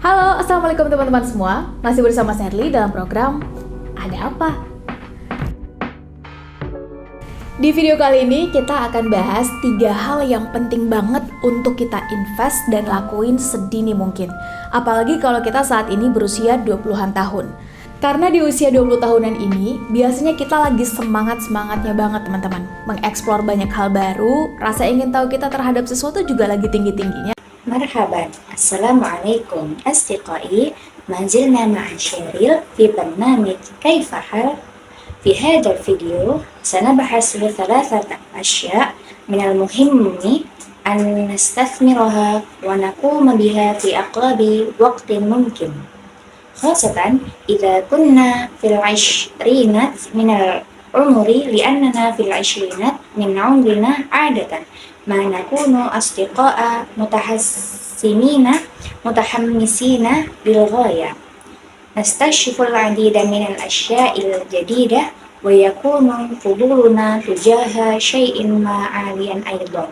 Halo, Assalamualaikum teman-teman semua. Masih bersama Sherly dalam program Ada Apa? Di video kali ini kita akan bahas 3 hal yang penting banget untuk kita invest dan lakuin sedini mungkin. Apalagi kalau kita saat ini berusia 20-an tahun. Karena di usia 20 tahunan ini, biasanya kita lagi semangat-semangatnya banget teman-teman. Mengeksplor banyak hal baru, rasa ingin tahu kita terhadap sesuatu juga lagi tinggi-tingginya. مرحبا السلام عليكم أصدقائي ما زلنا مع شيريل في برنامج كيف حال. في هذا الفيديو سنبحث في 3 أشياء من المهم أن نستثمرها ونقوم بها في أقرب وقت ممكن، خاصة إذا كنا في العشرينات من العمر، لأننا في العشرينات من عمرنا عادة ما نكون أصدقاء متحمسين للغاية، نستكشف العديد من الأشياء الجديدة ويكون فضولنا تجاه شيء ما عاليا أيضا.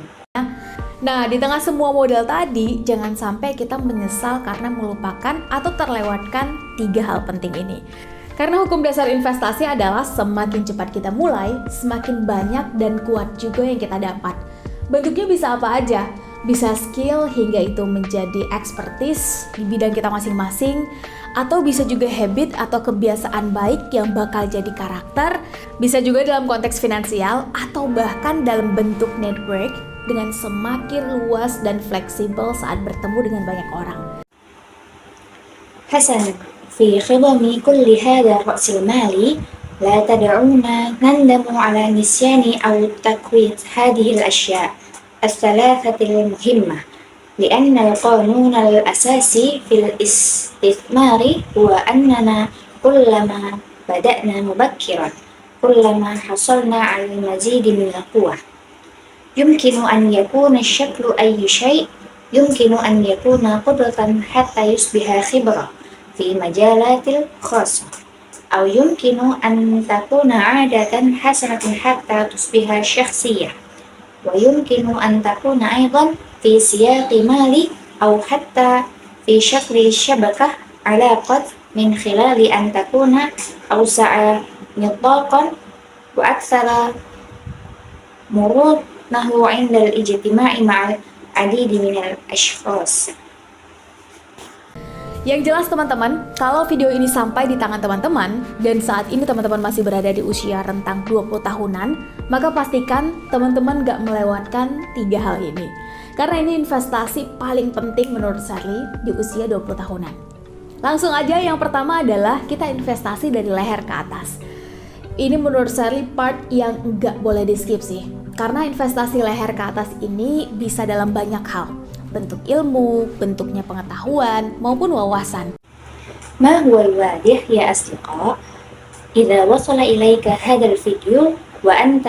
Nah, di tengah semua modal tadi, jangan sampai kita menyesal karena melupakan atau terlewatkan 3 hal penting ini. Karena hukum dasar investasi adalah semakin cepat kita mulai, semakin banyak dan kuat juga yang kita dapat. Bentuknya bisa apa aja, bisa skill hingga itu menjadi expertise di bidang kita masing-masing, atau bisa juga habit atau kebiasaan baik yang bakal jadi karakter, bisa juga dalam konteks finansial, atau bahkan dalam bentuk network dengan semakin luas dan fleksibel saat bertemu dengan banyak orang. حسنا، في خضم كل هذا الرأس المالي لا تدعونا نندم على نسيان أو تكويت هذه الأشياء الثلاثة المهمة، لأن القانون الأساسي في الاستثمار هو أننا كلما بدأنا مبكرا كلما حصلنا على المزيد من القوة. يمكن أن يكون الشكل أي شيء، يمكن أن يكون قدرة حتى يصبح خبرة في مجالات خاصة، أو يمكن أن تكون عادة حسنة حتى تصبح شخصية، ويمكن أن تكون أيضا في سياق مالي أو حتى في شكل شبكة علاقات، من خلال أن تكون أوسع نطاقا وأكثر مرونة عند الاجتماع مع العديد من الأشخاص. Yang jelas teman-teman, kalau video ini sampai di tangan teman-teman dan saat ini teman-teman masih berada di usia rentang 20 tahunan, maka pastikan teman-teman gak melewatkan 3 hal ini. Karena ini investasi paling penting menurut Sherly di usia 20 tahunan. Langsung aja, yang pertama adalah kita investasi dari leher ke atas. Ini menurut Sherly part yang gak boleh di skip sih. Karena investasi leher ke atas ini bisa dalam banyak hal. Bentuk ilmu, bentuknya pengetahuan, maupun wawasan. ما هو الواضح يا أصدقاء؟ إذا وصل إليك هذا الفيديو وأنت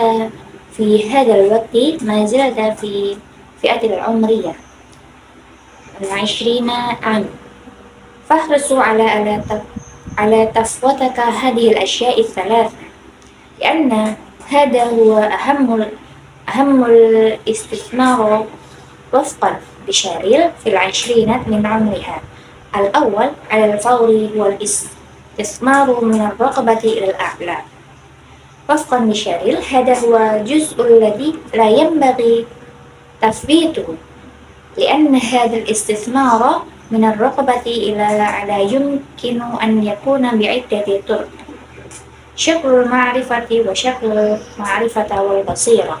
في هذا الوقت ما زلت في فئة العمرية 20 عام، فاحرص على تفوتك هذه الأشياء الثلاثة، لأن هذا هو أهم الاستثمار وفقا لشيريل في العشرينات من عمرها. الأول على الفور هو الاستثمار من الرقبة إلى الأعلى. وفقا لشيريل هذا هو الجزء الذي لا ينبغي تفويته، لأن هذا الاستثمار من الرقبة إلى الأعلى يمكن أن يكون بعدة طرق: شكل المعرفة وشكل المعرفة والبصيرة.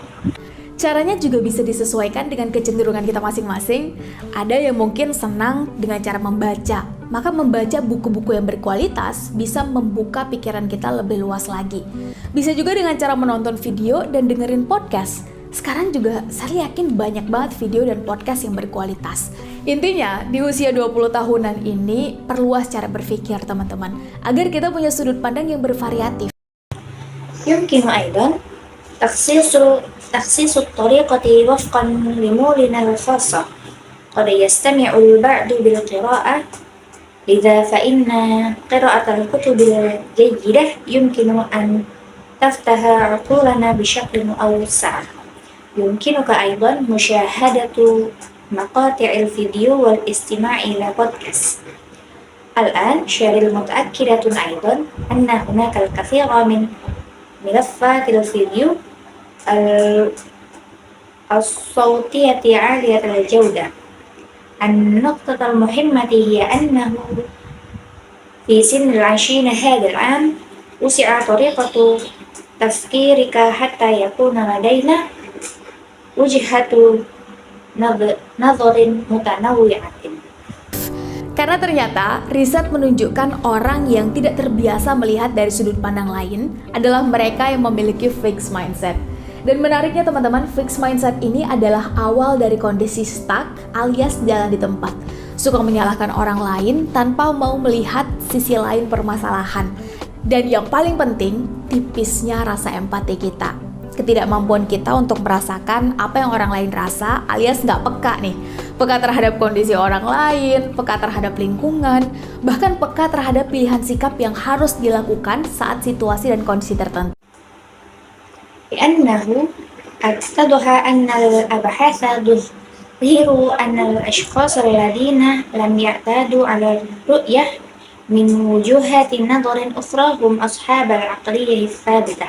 Caranya juga bisa disesuaikan dengan kecenderungan kita masing-masing. Ada yang mungkin senang dengan cara membaca, maka membaca buku-buku yang berkualitas bisa membuka pikiran kita lebih luas lagi. Bisa juga dengan cara menonton video dan dengerin podcast. Sekarang juga saya yakin banyak banget video dan podcast yang berkualitas. Intinya, di usia 20 tahunan ini perluas cara berpikir teman-teman, agar kita punya sudut pandang yang bervariatif. يمكن أيضا تخصيص الطريقة وفقا لمولنا الخاصة. قد يستمع البعض بالقراءة، لذا فإن قراءة الكتب الجيدة يمكن أن تفتح عقولنا بشكل أوسع. يمكنك أيضا مشاهدة مقاطع الفيديو والاستماع إلى بودكاست. الآن شارل متأكدة أيضا أن هناك الكثير من ملفات الفيديو الصوتية عالية الجودة. النقطة المهمة هي أنه في سن 20 هذا العام وسع طريقة تفكيرك حتى يكون لدينا وجهة نظر متنوعة. Karena ternyata riset menunjukkan orang yang tidak terbiasa melihat dari sudut pandang lain adalah mereka yang memiliki fixed mindset. Dan menariknya teman-teman, fixed mindset ini adalah awal dari kondisi stuck alias jalan di tempat. Suka menyalahkan orang lain tanpa mau melihat sisi lain permasalahan. Dan yang paling penting, tipisnya rasa empati kita. Ketidakmampuan kita untuk merasakan apa yang orang lain rasa alias nggak peka nih. Peka terhadap kondisi orang lain, peka terhadap lingkungan, bahkan peka terhadap pilihan sikap yang harus dilakukan saat situasi dan kondisi tertentu. لأنه اتضح أن الأبحاث تظهر أن الأشخاص الذين لم يعتادوا على الرؤية من وجهات نظر أخرى هم أصحاب العقلية الثابتة.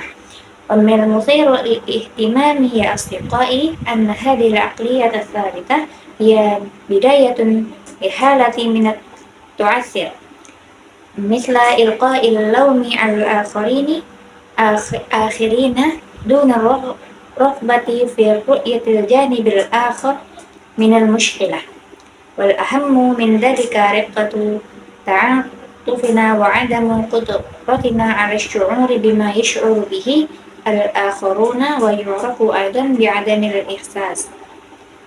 ومن المثير للاهتمام يا أصدقائي أن هذه العقلية الثابتة هي بداية لحالة من التعثر، مثل إلقاء اللوم على آخرين دون الرغبة في رؤية الجانب الآخر من المشكلة. والأهم من ذلك رقة تعاطفنا وعدم قدرتنا على الشعور بما يشعر به الآخرون، ويعرف أيضا بعدم الإحساس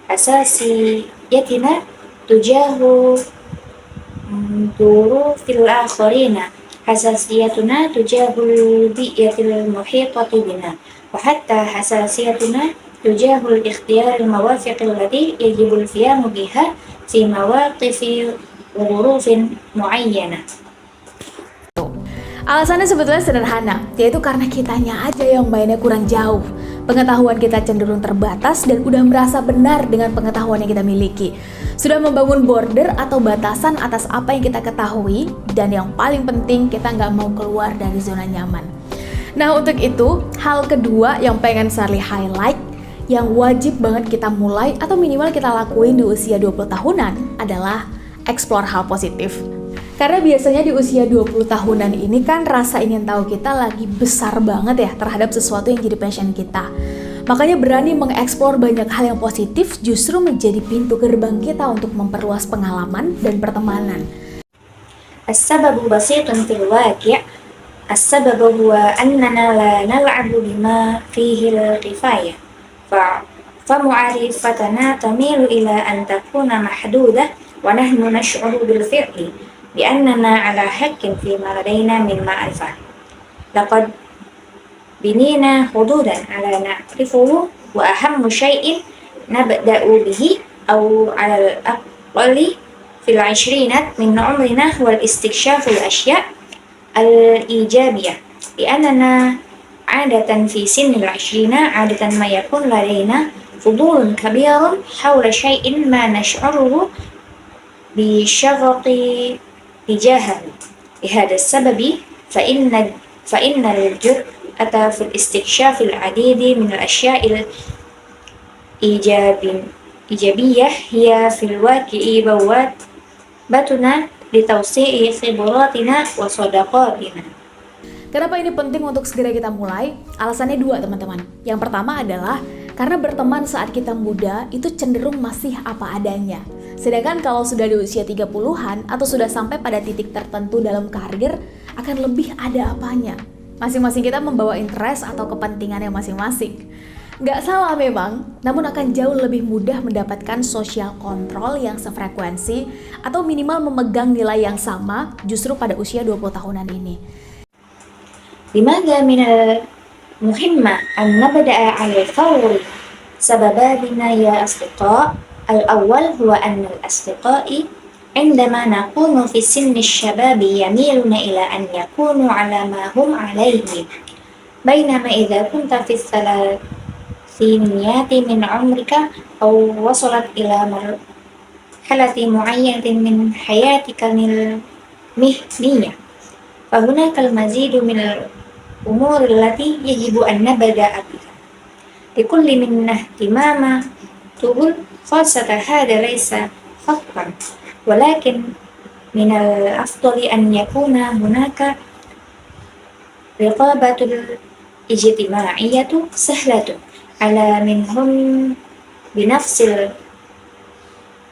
حساسيتنا تجاه ظروف الآخرين، حساسيتنا تجاه البيئة المحيطة بنا، وحتى حساسيتنا تجاه الاختيار الموافق التي يجب القيام بها في مواقف وظروف معينة. Alasannya sebetulnya sederhana, yaitu karena kitanya aja yang mainnya kurang jauh. Pengetahuan kita cenderung terbatas dan udah merasa benar dengan pengetahuan yang kita miliki. Sudah membangun border atau batasan atas apa yang kita ketahui, dan yang paling penting kita nggak mau keluar dari zona nyaman. Nah untuk itu, hal kedua yang pengen Charlie highlight, yang wajib banget kita mulai atau minimal kita lakuin di usia 20 tahunan adalah explore hal positif. Karena biasanya di usia 20 tahunan ini kan rasa ingin tahu kita lagi besar banget ya terhadap sesuatu yang jadi passion kita. Makanya berani mengeksplor banyak hal yang positif justru menjadi pintu gerbang kita untuk memperluas pengalaman dan pertemanan. السبب بسيط في الواقع. السبب هو أننا لا نلعب بما فيه الكفاية، فمعرفتنا تميل إلى أن تكون محدودة، ونحن نشعر بالفعل بأننا على حق فيما لدينا من معرفة. لقد بنينا حدودا على نعرفه، وأهم شيء نبدأ به أو على الأقل في العشرينات من عمرنا هو الاستكشاف الأشياء الإيجابية، لأننا عادة في سن 20 عادة ما يكون لدينا فضول كبير حول شيء ما نشعره بشغف تجاهه. لهذا السبب فإن الجرأة في الاستكشاف العديد من الأشياء الإيجابية هي في الواقع بوابتنا لتوسيع خبراتنا وصداقاتنا. Kenapa ini penting untuk segera kita mulai? Alasannya dua teman-teman. Yang pertama adalah karena berteman saat kita muda itu cenderung masih apa adanya. Sedangkan kalau sudah di usia 30-an atau sudah sampai pada titik tertentu dalam karir akan lebih ada apanya. Masing-masing kita membawa interest atau kepentingannya masing-masing. Nggak salah memang, namun akan jauh lebih mudah mendapatkan social control yang sefrekuensi atau minimal memegang nilai yang sama justru pada usia 20 tahunan ini. لماذا من المهم أن نبدأ على الفور؟ سببان يا أصدقاء. الأول هو أن الأصدقاء عندما نكون في سن الشباب يميلون إلى أن يكونوا على ما هم عليه، بينما إذا كنت في الثلاثينيات من عمرك أو وصلت إلى مرحلة معينة من حياتك مهنية. فهناك المزيد من الأمور التي يجب أن نبدأ بها لكل منا اهتماماته خاصة. هذا ليس خطأ، ولكن من الأفضل أن يكون هناك رقابة الاجتماعية سهلة على من هم بنفس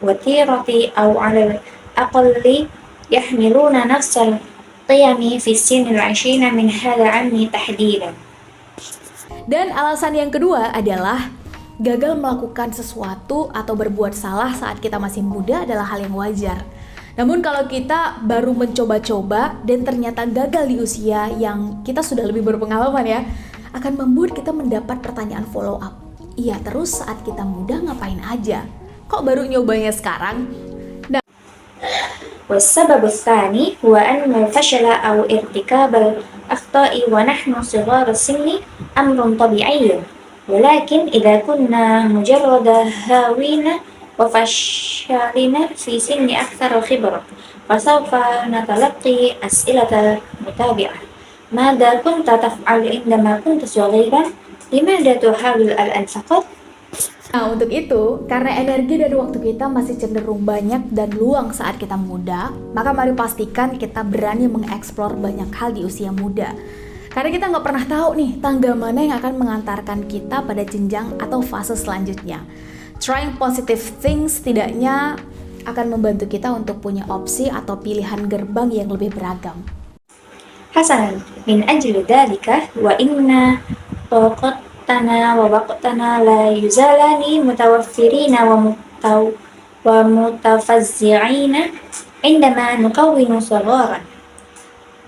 الوتيرة أو على الأقل يحملون نفس القيم في السن العشرين من هذا العام تحديدا. Dan alasan yang kedua adalah gagal melakukan sesuatu atau berbuat salah saat kita masih muda adalah hal yang wajar. Namun kalau kita baru mencoba-coba dan ternyata gagal di usia yang kita sudah lebih berpengalaman ya, akan membuat kita mendapat pertanyaan follow up. Iya, terus saat kita muda ngapain aja? Kok baru nyobanya sekarang? والسبب الثاني هو أن الفشل أو ارتكاب الأخطاء ونحن صغار السن أمر طبيعي، ولكن إذا كنا مجرد هاوين وفشلنا في سن أكثر خبرة فسوف نتلقي أسئلة متابعة: ماذا كنت تفعل عندما كنت صغيرا؟ لماذا تحاول الآن فقط؟ Nah, untuk itu, karena energi dan waktu kita masih cenderung banyak dan luang saat kita muda, maka mari pastikan kita berani mengeksplor banyak hal di usia muda. Karena kita nggak pernah tahu nih, tangga mana yang akan mengantarkan kita pada jenjang atau fase selanjutnya. Trying positive things setidaknya akan membantu kita untuk punya opsi atau pilihan gerbang yang lebih beragam. حسنا، من أجل ذلك وإن طاقتنا ووقتنا لا يزالان متوفرين ومتفزعين عندما نكون صغارا،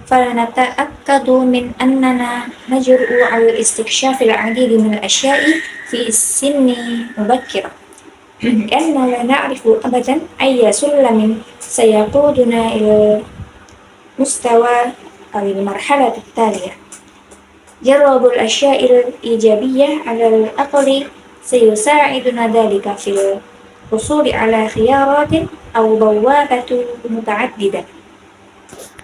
فلنتأكد من أننا نجرؤ على استكشاف العديد من الأشياء في السن مبكرة، لأننا لا نعرف أبدا أي سلم سيقودنا إلى المستوى أو المرحلة التالية. جرب الأشياء الإيجابية، على الأقل سيساعدنا ذلك في الحصول على خيارات أو بوابة متعددة.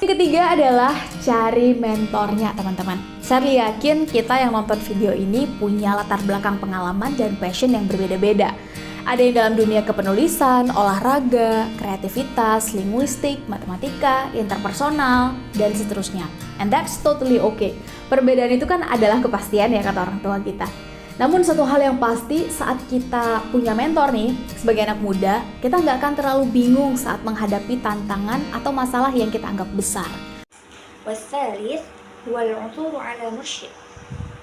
Yang ketiga adalah cari mentornya, teman-teman. Saya yakin kita yang nonton video ini punya latar belakang pengalaman dan passion yang berbeda-beda. Ada yang dalam dunia kepenulisan, olahraga, kreativitas, linguistik, matematika, interpersonal, dan seterusnya. And that's totally okay. Perbedaan itu kan adalah kepastian ya kata orang tua kita. Namun satu hal yang pasti, saat kita punya mentor nih, sebagai anak muda, kita nggak akan terlalu bingung saat menghadapi tantangan atau masalah yang kita anggap besar. والثالث هو العثور على مرشد.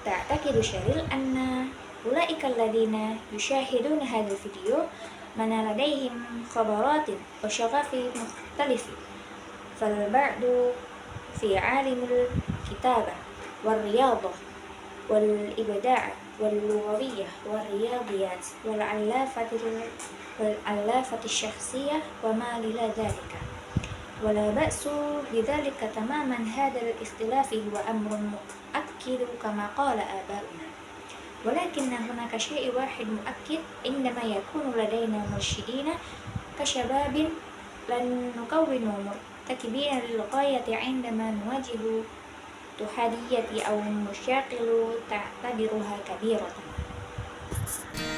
تعتقد شيرين أن أولئك الذين يشاهدون هذا الفيديو من لديهم خبرات وشغف مختلف، فالبعض في عالم الكتابة والرياضة والإبداع واللغوية والرياضيات والألافة الشخصية وما إلى ذلك، ولا بأس بذلك تماما. هذا الاختلاف هو أمر مؤكد كما قال آباؤنا، ولكن هناك شيء واحد مؤكد: عندما يكون لدينا مرشدين كشباب لن نكون مرتكبين للغاية عندما نواجه تحديات أو مشاكل تعتبرها كبيرة.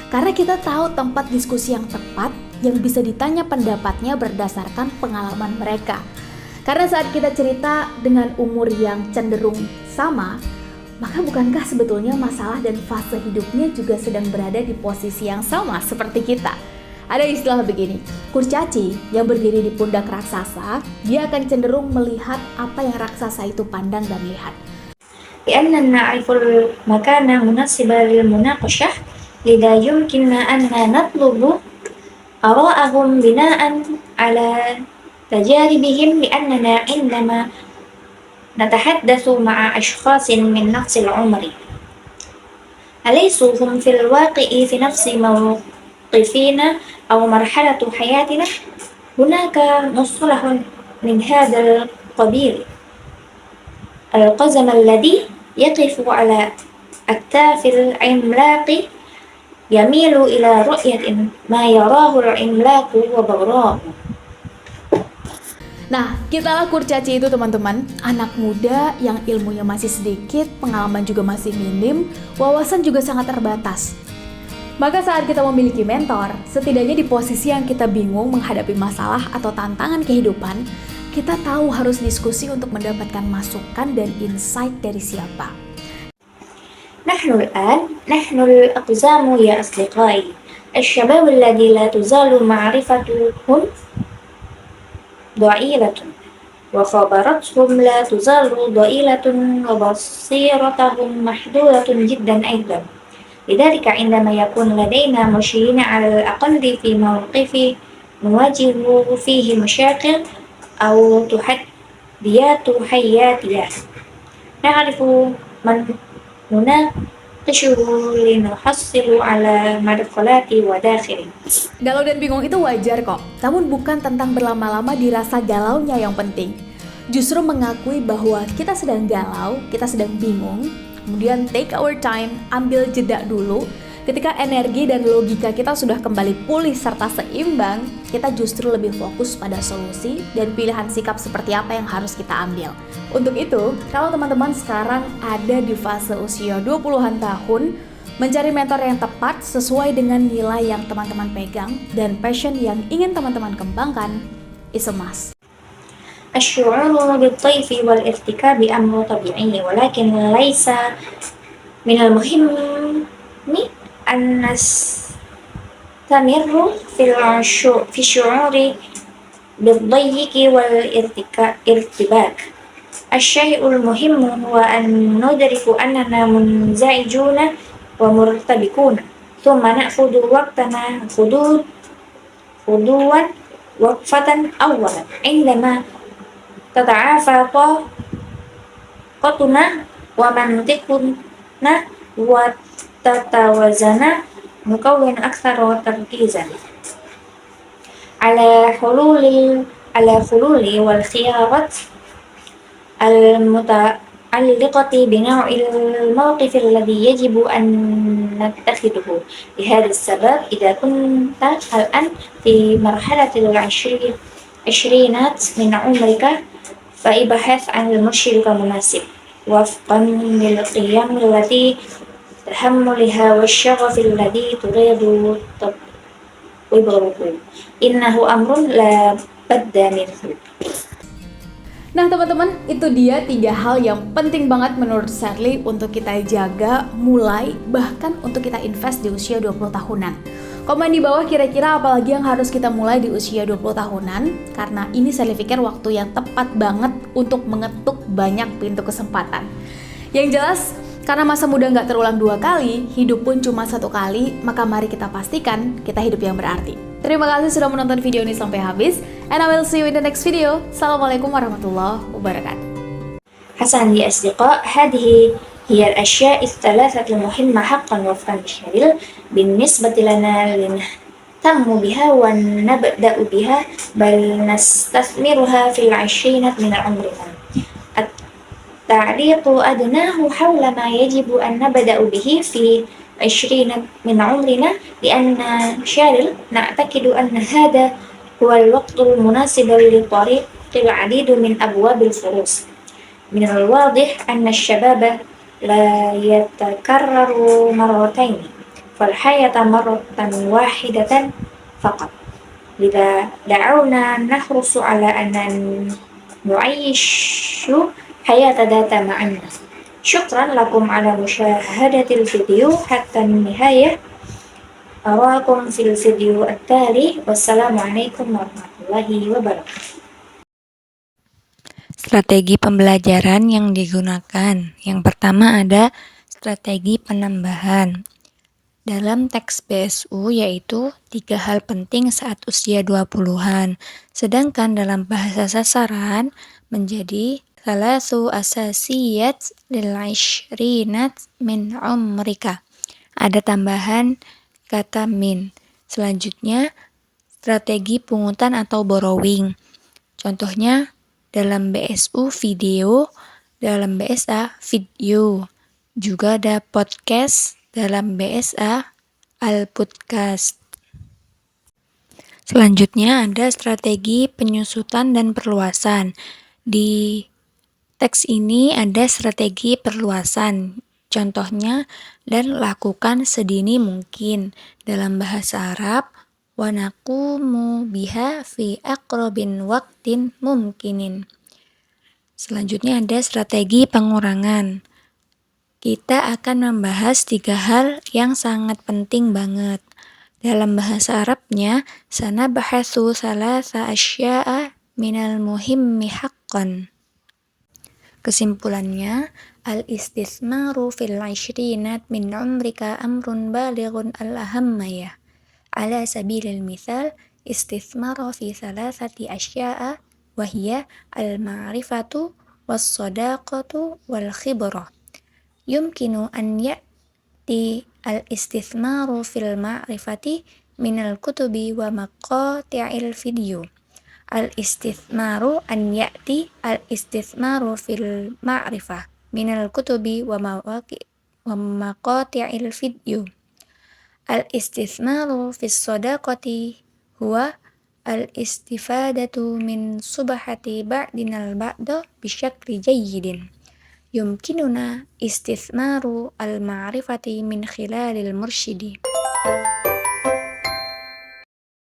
Karena kita tahu tempat diskusi yang tepat yang bisa ditanya pendapatnya berdasarkan pengalaman mereka. Karena saat kita cerita dengan umur yang cenderung sama, maka bukankah sebetulnya masalah dan fase hidupnya juga sedang berada di posisi yang sama seperti kita? Ada istilah begini, kurcaci yang berdiri di pundak raksasa, dia akan cenderung melihat apa yang raksasa itu pandang dan lihat. لأننا نعرف المكان مناسب للمناقشة، لذا يمكننا أن نطلب آراءهم بناء على تجاربهم، لأننا عندما نتحدث مع أشخاص من نفس العمر أليسوا هم في الواقع في نفس موقفنا أو مرحلة حياتنا؟ هناك مصطلح من هذا القبيل: القزم الذي يقف على أكتاف العملاق يميل إلى رؤية ما يراه العملاق وضراه. Nah, kitalah kurcaci itu teman-teman, anak muda yang ilmunya masih sedikit, pengalaman juga masih minim, wawasan juga sangat terbatas. Maka saat kita memiliki mentor, setidaknya di posisi yang kita bingung menghadapi masalah atau tantangan kehidupan, kita tahu harus diskusi untuk mendapatkan masukan dan insight dari siapa. نحن الأقزام يا أصدقائي الشباب الذي لا تزال معرفتهم ضئيلة وخبرتهم لا تزال ضئيلة وبصيرتهم محدودة جدا أيضا لذلك عندما يكون لدينا مشيرين على الأقل في موقف نواجه فيه مشاكل أو تحديات حياتية نعرف من نناقشه لنحصل على مدخلات وداخل. Galau dan bingung itu wajar kok, namun bukan tentang berlama-lama dirasa galaunya yang penting. Justru mengakui bahwa kita sedang galau, kita sedang bingung, kemudian take our time, ambil jeda dulu. Ketika energi dan logika kita sudah kembali pulih serta seimbang, kita justru lebih fokus pada solusi dan pilihan sikap seperti apa yang harus kita ambil. Untuk itu, kalau teman-teman sekarang ada di fase usia 20-an tahun, mencari mentor yang tepat sesuai dengan nilai yang teman-teman pegang dan passion yang ingin teman-teman kembangkan is a must. الشعور بالطيف والارتكاب أمر طبيعي ولكن ليس من المهم أن نستمر في الشعور بالضيق والارتباك. الشيء المهم هو أن ندرك أننا منزعجون ومرتبكون ثم نأخذ وقتنا خطوا وقفة أولا عندما تتعافى طاقتنا ومنطقنا وتتوازن نكون أكثر تركيزا على حلول والخيارات المتعلقة بنوع الموقف الذي يجب أن نتخذه. لهذا السبب إذا كنت الآن في مرحلة العشرينات من عمرك فابحث عن المرشد المناسب وفقا للقيم التي تحملها والشغف الذي تريد تطويره إنه أمر لا بد منه. Nah teman-teman, itu dia 3 hal yang penting banget menurut Shirley untuk kita jaga, mulai, bahkan untuk kita invest di usia 20 tahunan. Komen di bawah kira-kira apalagi yang harus kita mulai di usia 20 tahunan, karena ini saya pikir waktu yang tepat banget untuk mengetuk banyak pintu kesempatan. Yang jelas, karena masa muda nggak terulang 2 kali, hidup pun cuma 1 kali, maka mari kita pastikan kita hidup yang berarti. Terima kasih sudah menonton video ini sampai habis, and I will see you in the next video. Assalamualaikum warahmatullahi wabarakatuh. حسنا يا أصدقاء، هذه هي الأشياء الثلاثة المهمة حقا وفقا للشريعة بالنسبة لنا لنهتم بها ونبدأ بها بل نستثمرها في العشرين من عمرنا. التعليق أدناه حول ما يجب أن نبدأ به في 20 من عمرنا لأن شارل نعتقد أن هذا هو الوقت المناسب لطريق العديد من أبواب الفرص. من الواضح أن الشباب لا يتكرر مرتين فالحياة مرة واحدة فقط لذا دعونا نحرص على أن نعيش حياة ذات معنى. شكرا لكم على مشاهدة الفيديو حتى النهاية. أراكم في الفيديو التالي والسلام عليكم ورحمة الله وبركاته. Strategi pembelajaran yang digunakan. Yang pertama ada strategi penambahan. Dalam teks BSU yaitu 3 hal penting saat usia 20-an. Sedangkan dalam bahasa sasaran menjadi Thalathu asasiyat lil 'ishrinat min umrika. Ada tambahan kata min. Selanjutnya strategi pungutan atau borrowing. Contohnya dalam BSU video, dalam BSA video. Juga ada podcast, dalam BSA al-podcast. Selanjutnya ada strategi penyusutan dan perluasan. Di teks ini ada strategi perluasan. Contohnya, dan lakukan sedini mungkin. Dalam bahasa Arab, wa naqumu biha fi aqrabin waqtin mumkinin. Selanjutnya ada strategi pengurangan. Kita akan membahas 3 hal yang sangat penting banget. Dalam bahasa Arabnya, sanabahatsu salasa asya'a minal muhimmi haqqan. Kesimpulannya, al-istitsmaru fil 'ishrinat min umrika amrun balighun al-ahammiyah. Ala sabilil mithal, istitsmara fi salasati asya'a wa hiya al-ma'rifatu was-sadaqatu wal khibrah. Yumkinu an ya'ti al-istitsmaru fil ma'rifati minal kutubi wa maqati'il video. Al-istitsmaru an ya'ti al-istitsmaru fil ma'rifah minal kutubi wa maqati'il video. Al-istitsmaru fis sadaqati huwa al-istifadatu min subahati ba'dinal ba'da bisyakli jayyidin. Yumkinuna istitsmaru al-ma'rifati min khilalil mursyidi.